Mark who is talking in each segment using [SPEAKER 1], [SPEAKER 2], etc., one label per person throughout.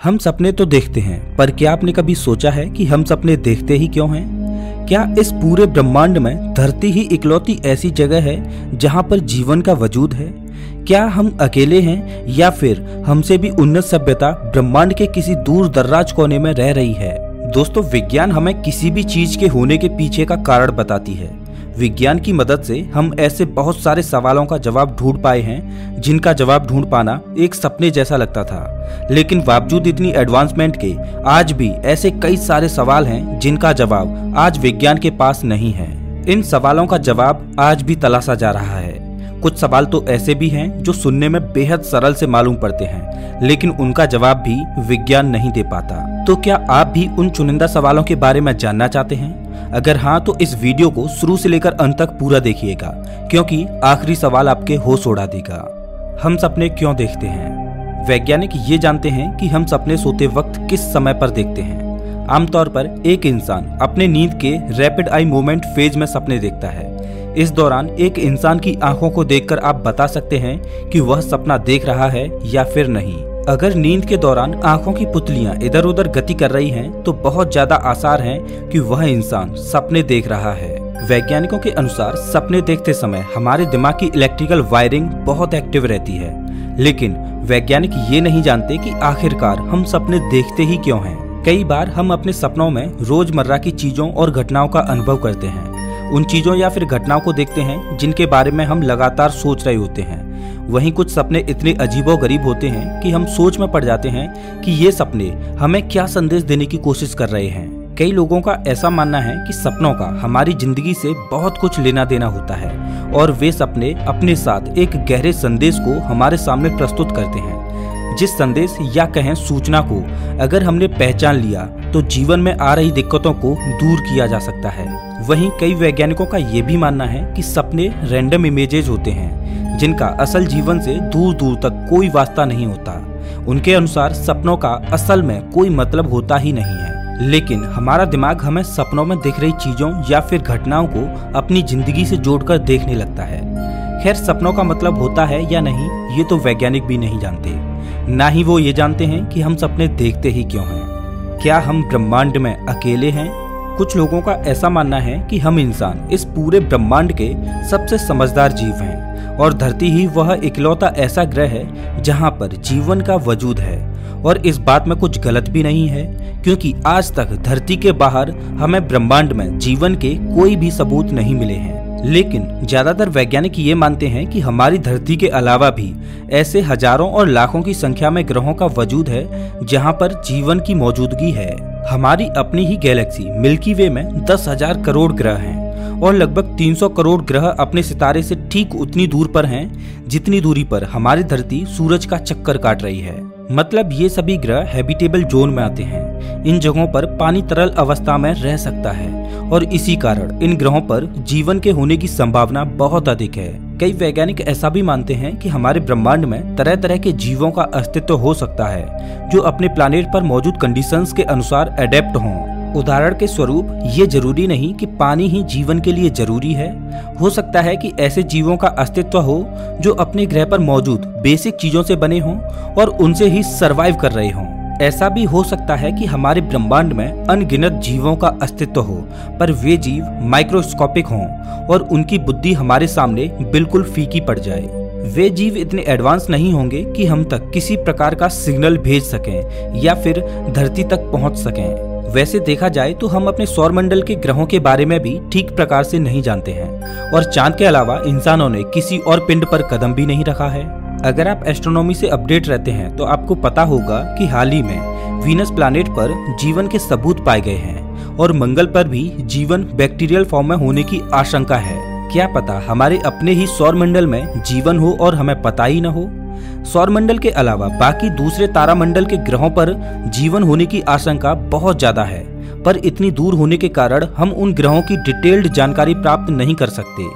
[SPEAKER 1] हम सपने तो देखते हैं, पर क्या आपने कभी सोचा है कि हम सपने देखते ही क्यों हैं? क्या इस पूरे ब्रह्मांड में धरती ही इकलौती ऐसी जगह है जहां पर जीवन का वजूद है? क्या हम अकेले हैं या फिर हमसे भी उन्नत सभ्यता ब्रह्मांड के किसी दूर दर्राज कोने में रह रही है? दोस्तों, विज्ञान हमें किसी भी चीज के होने के पीछे का कारण बताती है। विज्ञान की मदद से हम ऐसे बहुत सारे सवालों का जवाब ढूंढ पाए हैं जिनका जवाब ढूंढ पाना एक सपने जैसा लगता था। लेकिन बावजूद इतनी एडवांसमेंट के आज भी ऐसे कई सारे सवाल हैं जिनका जवाब आज विज्ञान के पास नहीं है। इन सवालों का जवाब आज भी तलाशा जा रहा है। कुछ सवाल तो ऐसे भी हैं जो सुनने में बेहद सरल से मालूम पड़ते हैं, लेकिन उनका जवाब भी विज्ञान नहीं दे पाता। तो क्या आप भी उन चुनिंदा सवालों के बारे में जानना चाहते हैं? अगर हाँ, तो इस वीडियो को शुरू से लेकर अंत तक पूरा देखिएगा, क्योंकि आखिरी सवाल आपके होश उड़ा देगा। हम सपने क्यों देखते हैं? वैज्ञानिक ये जानते हैं कि हम सपने सोते वक्त किस समय पर देखते हैं। आमतौर पर एक इंसान अपने नींद के रैपिड आई मूवमेंट फेज में सपने देखता है। इस दौरान एक इंसान की आंखों को देखकर आप बता सकते हैं कि वह सपना देख रहा है या फिर नहीं। अगर नींद के दौरान आंखों की पुतलियां इधर उधर गति कर रही हैं, तो बहुत ज्यादा आसार हैं कि वह इंसान सपने देख रहा है। वैज्ञानिकों के अनुसार सपने देखते समय हमारे दिमाग की इलेक्ट्रिकल वायरिंग बहुत एक्टिव रहती है, लेकिन वैज्ञानिक ये नहीं जानते कि आखिरकार हम सपने देखते ही क्यों हैं। कई बार हम अपने सपनों में रोजमर्रा की चीजों और घटनाओं का अनुभव करते हैं। उन चीजों या फिर घटनाओं को देखते हैं जिनके बारे में हम लगातार सोच रहे होते हैं। वहीं कुछ सपने इतने अजीबोगरीब होते हैं कि हम सोच में पड़ जाते हैं कि ये सपने हमें क्या संदेश देने की कोशिश कर रहे हैं। कई लोगों का ऐसा मानना है कि सपनों का हमारी जिंदगी से बहुत कुछ लेना देना होता है और वे सपने अपने साथ एक गहरे संदेश को हमारे सामने प्रस्तुत करते हैं। जिस संदेश या कहें सूचना को अगर हमने पहचान लिया तो जीवन में आ रही दिक्कतों को दूर किया जा सकता है। वहीं कई वैज्ञानिकों का ये भी मानना है कि सपने रैंडम इमेजेस होते हैं जिनका असल जीवन से दूर दूर तक कोई वास्ता नहीं होता। उनके अनुसार सपनों का असल में कोई मतलब होता ही नहीं है, लेकिन हमारा दिमाग हमें सपनों में दिख रही चीजों या फिर घटनाओं को अपनी जिंदगी से जोड़कर देखने लगता है। खैर, सपनों का मतलब होता है या नहीं, ये तो वैज्ञानिक भी नहीं जानते। ना ही वो ये जानते हैं कि हम सपने देखते ही क्यों हैं। क्या हम ब्रह्मांड में अकेले हैं? कुछ लोगों का ऐसा मानना है कि हम इंसान इस पूरे ब्रह्मांड के सबसे समझदार जीव हैं और धरती ही वह इकलौता ऐसा ग्रह है जहां पर जीवन का वजूद है। और इस बात में कुछ गलत भी नहीं है, क्योंकि आज तक धरती के बाहर हमें ब्रह्मांड में जीवन के कोई भी सबूत नहीं मिले हैं। लेकिन ज्यादातर वैज्ञानिक ये मानते हैं कि हमारी धरती के अलावा भी ऐसे हजारों और लाखों की संख्या में ग्रहों का वजूद है जहां पर जीवन की मौजूदगी है। हमारी अपनी ही गैलेक्सी मिल्की वे में 10,000 करोड़ ग्रह हैं और लगभग 300 करोड़ ग्रह अपने सितारे से ठीक उतनी दूर पर हैं जितनी दूरी पर हमारी धरती सूरज का चक्कर काट रही है। मतलब ये सभी ग्रह हैबिटेबल जोन में आते हैं। इन जगहों पर पानी तरल अवस्था में रह सकता है और इसी कारण इन ग्रहों पर जीवन के होने की संभावना बहुत अधिक है। कई वैज्ञानिक ऐसा भी मानते हैं कि हमारे ब्रह्मांड में तरह तरह के जीवों का अस्तित्व हो सकता है जो अपने प्लैनेट पर मौजूद कंडीशंस के अनुसार एडेप्ट हों। उदाहरण के स्वरूप, ये जरूरी नहीं कि पानी ही जीवन के लिए जरूरी है। हो सकता है कि ऐसे जीवों का अस्तित्व हो जो अपने ग्रह पर मौजूद बेसिक चीजों से बने हों और उनसे ही सरवाइव कर रहे हों। ऐसा भी हो सकता है कि हमारे ब्रह्मांड में अनगिनत जीवों का अस्तित्व हो, पर वे जीव माइक्रोस्कोपिक हों और उनकी बुद्धि हमारे सामने बिल्कुल फीकी पड़ जाए। वे जीव इतने एडवांस नहीं होंगे कि हम तक किसी प्रकार का सिग्नल भेज सकें या फिर धरती तक पहुंच सकें। वैसे देखा जाए तो हम अपने सौरमंडल के ग्रहों के बारे में भी ठीक प्रकार से नहीं जानते हैं और चांद के अलावा इंसानों ने किसी और पिंड पर कदम भी नहीं रखा है। अगर आप एस्ट्रोनॉमी से अपडेट रहते हैं तो आपको पता होगा कि हाल ही में वीनस प्लैनेट पर जीवन के सबूत पाए गए हैं और मंगल पर भी जीवन बैक्टीरियल फॉर्म में होने की आशंका है। क्या पता हमारे अपने ही सौरमंडल में जीवन हो और हमें पता ही न हो। सौरमंडल के अलावा बाकी दूसरे तारामंडल के ग्रहों पर जीवन होने की आशंका बहुत ज्यादा है, पर इतनी दूर होने के कारण हम उन ग्रहों की डिटेल्ड जानकारी प्राप्त नहीं कर सकते।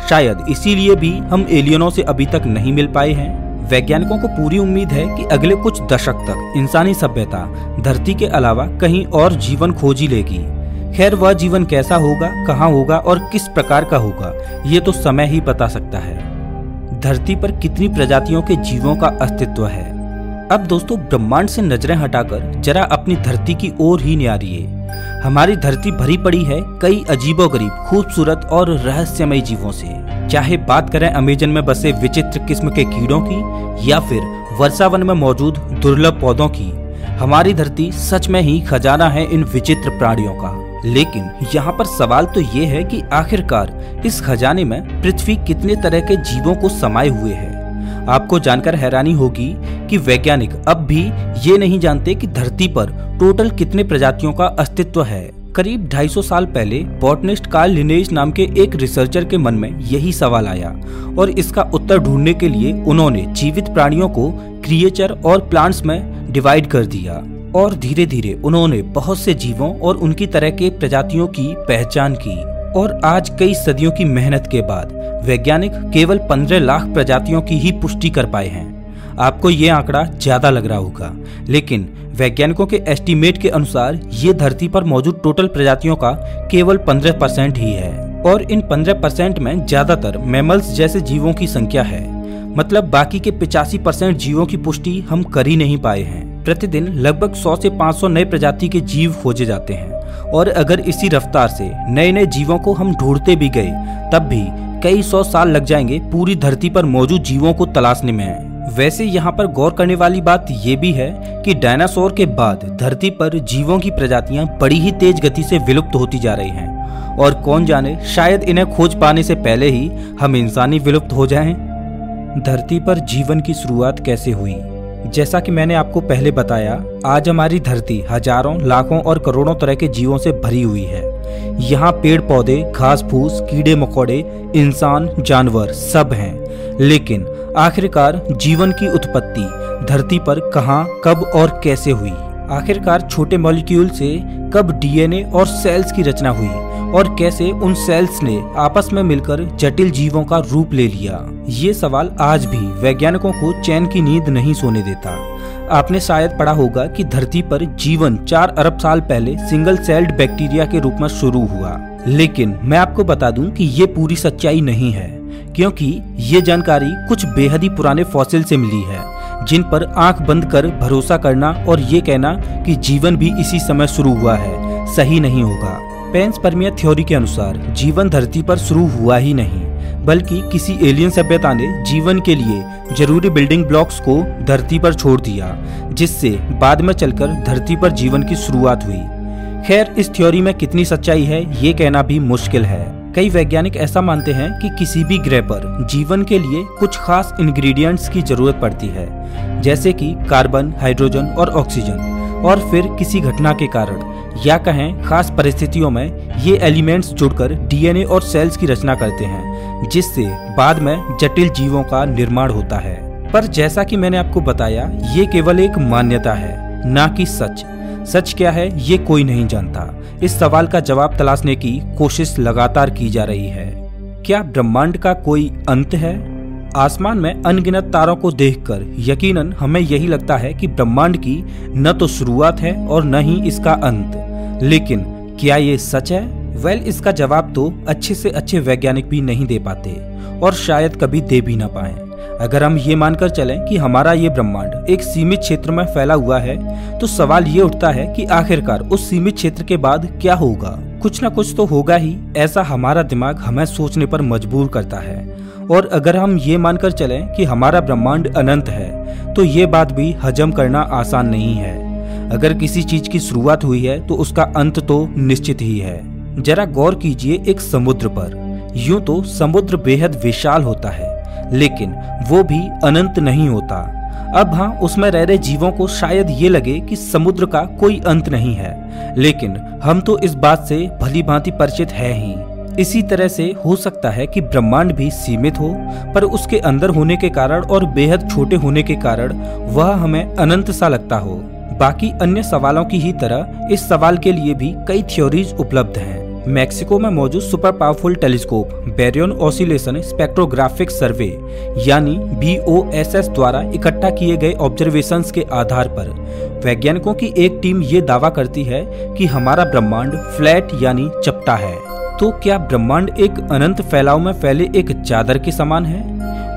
[SPEAKER 1] शायद इसीलिए भी हम एलियनों से अभी तक नहीं मिल पाए हैं। वैज्ञानिकों को पूरी उम्मीद है कि अगले कुछ दशक तक इंसानी सभ्यता धरती के अलावा कहीं और जीवन खोज ही लेगी। खैर, वह जीवन कैसा होगा, कहाँ होगा और किस प्रकार का होगा, ये तो समय ही बता सकता है। धरती पर कितनी प्रजातियों के जीवों का अस्तित्व है? अब दोस्तों ब्रह्मांड से नजरें हटाकर जरा अपनी धरती की ओर ही निहारिए। हमारी धरती भरी पड़ी है कई अजीबोगरीब, खूबसूरत और रहस्यमय जीवों से। चाहे बात करें अमेजन में बसे विचित्र किस्म के कीड़ों की या फिर वर्षावन में मौजूद दुर्लभ पौधों की, हमारी धरती सच में ही खजाना है इन विचित्र प्राणियों का। लेकिन यहाँ पर सवाल तो ये है कि आखिरकार इस खजाने में पृथ्वी कितने तरह के जीवों को समाये हुए है। आपको जानकर हैरानी होगी कि वैज्ञानिक अब भी ये नहीं जानते कि धरती पर टोटल कितने प्रजातियों का अस्तित्व है। करीब 250 साल पहले बॉटनिस्ट कार्ल लिनेज नाम के एक रिसर्चर के मन में यही सवाल आया और इसका उत्तर ढूंढने के लिए उन्होंने जीवित प्राणियों को क्रिएचर और प्लांट्स में डिवाइड कर दिया और धीरे धीरे उन्होंने बहुत से जीवों और उनकी तरह के प्रजातियों की पहचान की। और आज कई सदियों की मेहनत के बाद वैज्ञानिक केवल 15 लाख प्रजातियों की ही पुष्टि कर पाए हैं। आपको ये आंकड़ा ज्यादा लग रहा होगा, लेकिन वैज्ञानिकों के एस्टीमेट के अनुसार ये धरती पर मौजूद टोटल प्रजातियों का केवल 15% ही है और इन 15% में ज्यादातर मैमल्स जैसे जीवों की संख्या है। मतलब बाकी के 85% जीवों की पुष्टि हम कर ही नहीं पाए हैं। प्रतिदिन लगभग 100 से 500 नए प्रजाति के जीव खोजे जाते हैं और अगर इसी रफ्तार से नए नए जीवों को हम ढूंढते भी गए तब भी कई 100 साल लग जाएंगे पूरी धरती पर मौजूद जीवों को तलाशने में। वैसे यहाँ पर गौर करने वाली बात ये भी है कि डायनासोर के बाद धरती पर जीवों की प्रजातियां बड़ी ही तेज गति से विलुप्त होती जा रही हैं और कौन जाने शायद इन्हें खोज पाने से पहले ही हम इंसान ही विलुप्त हो जाएं। धरती पर जीवन की शुरुआत कैसे हुई? जैसा कि मैंने आपको पहले बताया, आज हमारी धरती हजारों, लाखों और करोड़ों तरह के जीवों से भरी हुई है। यहाँ पेड़ पौधे, घास फूस, कीड़े मकोड़े, इंसान, जानवर सब हैं। लेकिन आखिरकार जीवन की उत्पत्ति धरती पर कहाँ, कब और कैसे हुई? आखिरकार छोटे मॉलिक्यूल से कब डीएनए और सेल्स की रचना हुई और कैसे उन सेल्स ने आपस में मिलकर जटिल जीवों का रूप ले लिया? ये सवाल आज भी वैज्ञानिकों को चैन की नींद नहीं सोने देता। आपने शायद पढ़ा होगा कि धरती पर जीवन 4 अरब साल पहले सिंगल सेल्ड बैक्टीरिया के रूप में शुरू हुआ, लेकिन मैं आपको बता दूं कि ये पूरी सच्चाई नहीं है, क्योंकि ये जानकारी कुछ बेहद ही पुराने फॉसिल से मिली है जिन पर आंख बंद कर भरोसा करना और ये कहना कि जीवन भी इसी समय शुरू हुआ है सही नहीं होगा। पेंसपर्मिया थ्योरी के अनुसार जीवन धरती पर शुरू हुआ ही नहीं, बल्कि किसी एलियन सभ्यता ने जीवन के लिए जरूरी बिल्डिंग ब्लॉक्स को धरती पर छोड़ दिया, जिससे बाद में चलकर धरती पर जीवन की शुरुआत हुई। खैर, इस थ्योरी में कितनी सच्चाई है ये कहना भी मुश्किल है। कई वैज्ञानिक ऐसा मानते हैं कि किसी भी ग्रह पर जीवन के लिए कुछ खास इंग्रेडिएंट्स की जरूरत पड़ती है, जैसे कि कार्बन, हाइड्रोजन और ऑक्सीजन, और फिर किसी घटना के कारण या कहें खास परिस्थितियों में ये एलिमेंट्स जुड़कर डीएनए और सेल्स की रचना करते हैं, जिससे बाद में जटिल जीवों का निर्माण होता है। पर जैसा कि मैंने आपको बताया, ये केवल एक मान्यता है, ना कि सच। सच क्या है ये कोई नहीं जानता। इस सवाल का जवाब तलाशने की कोशिश लगातार की जा रही है। क्या ब्रह्मांड का कोई अंत है? आसमान में अनगिनत तारों को देखकर यकीनन हमें यही लगता है कि ब्रह्मांड की न तो शुरुआत है और न ही इसका अंत। लेकिन क्या ये सच है? वेल, इसका जवाब तो अच्छे से अच्छे वैज्ञानिक भी नहीं दे पाते और शायद कभी दे भी ना पाए। अगर हम ये मानकर चलें कि हमारा ये ब्रह्मांड एक सीमित क्षेत्र में फैला हुआ है, तो सवाल ये उठता है कि आखिरकार उस सीमित क्षेत्र के बाद क्या होगा? कुछ ना कुछ तो होगा ही, ऐसा हमारा दिमाग हमें सोचने पर मजबूर करता है। और अगर हम ये मानकर चलें कि हमारा ब्रह्मांड अनंत है, तो ये बात भी हजम करना आसान नहीं है। अगर किसी चीज की शुरुआत हुई है तो उसका अंत तो निश्चित ही है। जरा गौर कीजिए एक समुद्र पर। यूं तो समुद्र बेहद विशाल होता है, लेकिन वो भी अनंत नहीं होता। अब हाँ, उसमें रह रहे जीवों को शायद ये लगे कि समुद्र का कोई अंत नहीं है, लेकिन हम तो इस बात से भली भांति परिचित है ही। इसी तरह से हो सकता है कि ब्रह्मांड भी सीमित हो, पर उसके अंदर होने के कारण और बेहद छोटे होने के कारण वह हमें अनंत सा लगता हो। बाकी अन्य सवालों की ही तरह इस सवाल के लिए भी कई थ्योरीज उपलब्ध हैं। मैक्सिको में मौजूद super powerful telescope baryon oscillation spectrographic survey यानी BOSS द्वारा इकट्ठा किए गए ऑब्जर्वेशंस के आधार पर वैज्ञानिकों की एक टीम ये दावा करती है कि हमारा ब्रह्मांड फ्लैट यानी चपटा है। तो क्या ब्रह्मांड एक अनंत फैलाव में फैले एक चादर के समान है?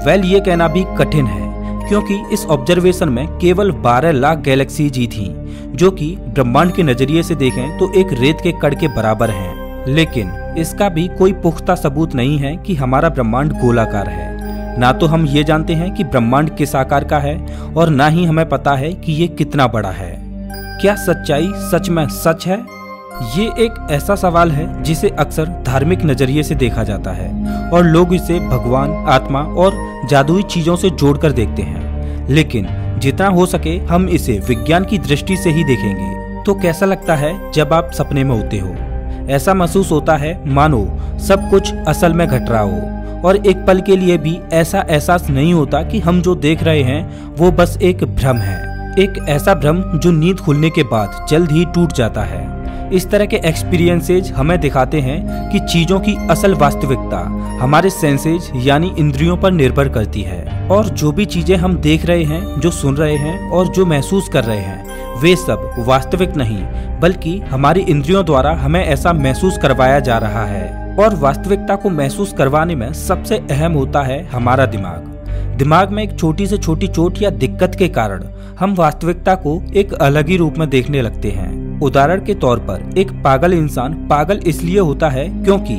[SPEAKER 1] वेल, ये कहना भी कठिन है, क्योंकि इस ऑब्जर्वेशन में केवल 12 लाख गैलेक्सीज ही थी, जो कि ब्रह्मांड के नजरिए से देखें तो एक रेत के कण के बराबर हैं। लेकिन इसका भी कोई पुख्ता सबूत नहीं है कि हमारा ब्रह्मांड गोलाकार है। ना तो हम ये जानते हैं कि ब्रह्मांड किस आकार का है और ना ही हमें पता है कि ये कितना बड़ा है। क्या सच्चाई सच में सच है? ये एक ऐसा सवाल है जिसे अक्सर धार्मिक नजरिए से देखा जाता है और लोग इसे भगवान, आत्मा और जादुई चीजों से जोड़कर देखते हैं। लेकिन जितना हो सके हम इसे विज्ञान की दृष्टि से ही देखेंगे। तो कैसा लगता है जब आप सपने में होते हो? ऐसा महसूस होता है मानो सब कुछ असल में घट रहा हो और एक पल के लिए भी ऐसा एहसास नहीं होता कि हम जो देख रहे हैं वो बस एक भ्रम है। एक ऐसा भ्रम जो नींद खुलने के बाद जल्द ही टूट जाता है। इस तरह के एक्सपीरियंसेज हमें दिखाते हैं कि चीजों की असल वास्तविकता हमारे सेंसेज यानी इंद्रियों पर निर्भर करती है और जो भी चीजें हम देख रहे हैं, जो सुन रहे हैं और जो महसूस कर रहे हैं, वे सब वास्तविक नहीं बल्कि हमारी इंद्रियों द्वारा हमें ऐसा महसूस करवाया जा रहा है। और वास्तविकता को महसूस करवाने में सबसे अहम होता है हमारा दिमाग। दिमाग में एक छोटी से छोटी चोट या दिक्कत के कारण हम वास्तविकता को एक अलग ही रूप में देखने लगते हैं। उदाहरण के तौर पर एक पागल इंसान पागल इसलिए होता है क्योंकि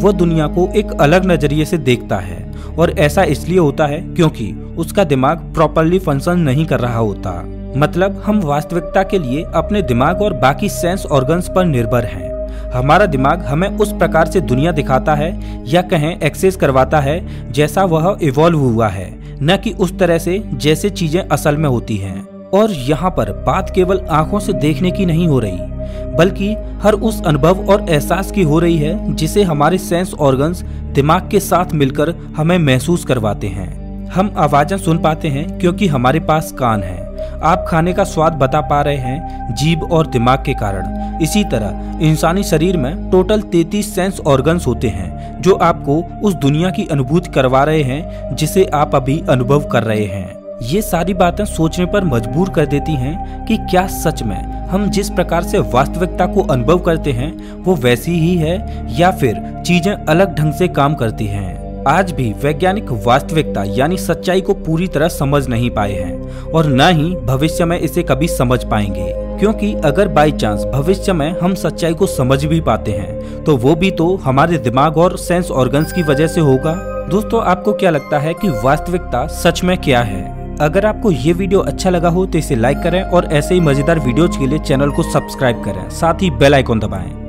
[SPEAKER 1] वो दुनिया को एक अलग नजरिए से देखता है और ऐसा इसलिए होता है क्योंकि उसका दिमाग प्रॉपरली फंक्शन नहीं कर रहा होता। मतलब हम वास्तविकता के लिए अपने दिमाग और बाकी सेंस ऑर्गन्स पर निर्भर हैं। हमारा दिमाग हमें उस प्रकार से दुनिया दिखाता है या कहें एक्सेस करवाता है जैसा वह इवॉल्व हुआ है, न कि उस तरह से जैसे चीजें असल में होती हैं। और यहाँ पर बात केवल आंखों से देखने की नहीं हो रही बल्कि हर उस अनुभव और एहसास की हो रही है जिसे हमारे सेंस ऑर्गन्स दिमाग के साथ मिलकर हमें महसूस करवाते हैं। हम आवाजें सुन पाते हैं क्योंकि हमारे पास कान है। आप खाने का स्वाद बता पा रहे हैं जीभ और दिमाग के कारण। इसी तरह इंसानी शरीर में टोटल 33 सेंस ऑर्गन्स होते हैं जो आपको उस दुनिया की अनुभूति करवा रहे हैं जिसे आप अभी अनुभव कर रहे हैं। ये सारी बातें सोचने पर मजबूर कर देती हैं कि क्या सच में हम जिस प्रकार से वास्तविकता को अनुभव करते हैं वो वैसी ही है या फिर चीजें अलग ढंग से काम करती हैं। आज भी वैज्ञानिक वास्तविकता यानी सच्चाई को पूरी तरह समझ नहीं पाए हैं और न ही भविष्य में इसे कभी समझ पाएंगे, क्योंकि अगर बाई चांस भविष्य में हम सच्चाई को समझ भी पाते हैं तो वो भी तो हमारे दिमाग और सेंस ऑर्गन्स की वजह से होगा। दोस्तों, आपको क्या लगता है कि वास्तविकता सच में क्या है? अगर आपको ये वीडियो अच्छा लगा हो तो इसे लाइक करें और ऐसे ही मजेदार वीडियोज के लिए चैनल को सब्सक्राइब करें, साथ ही बेल आइकॉन दबाएं।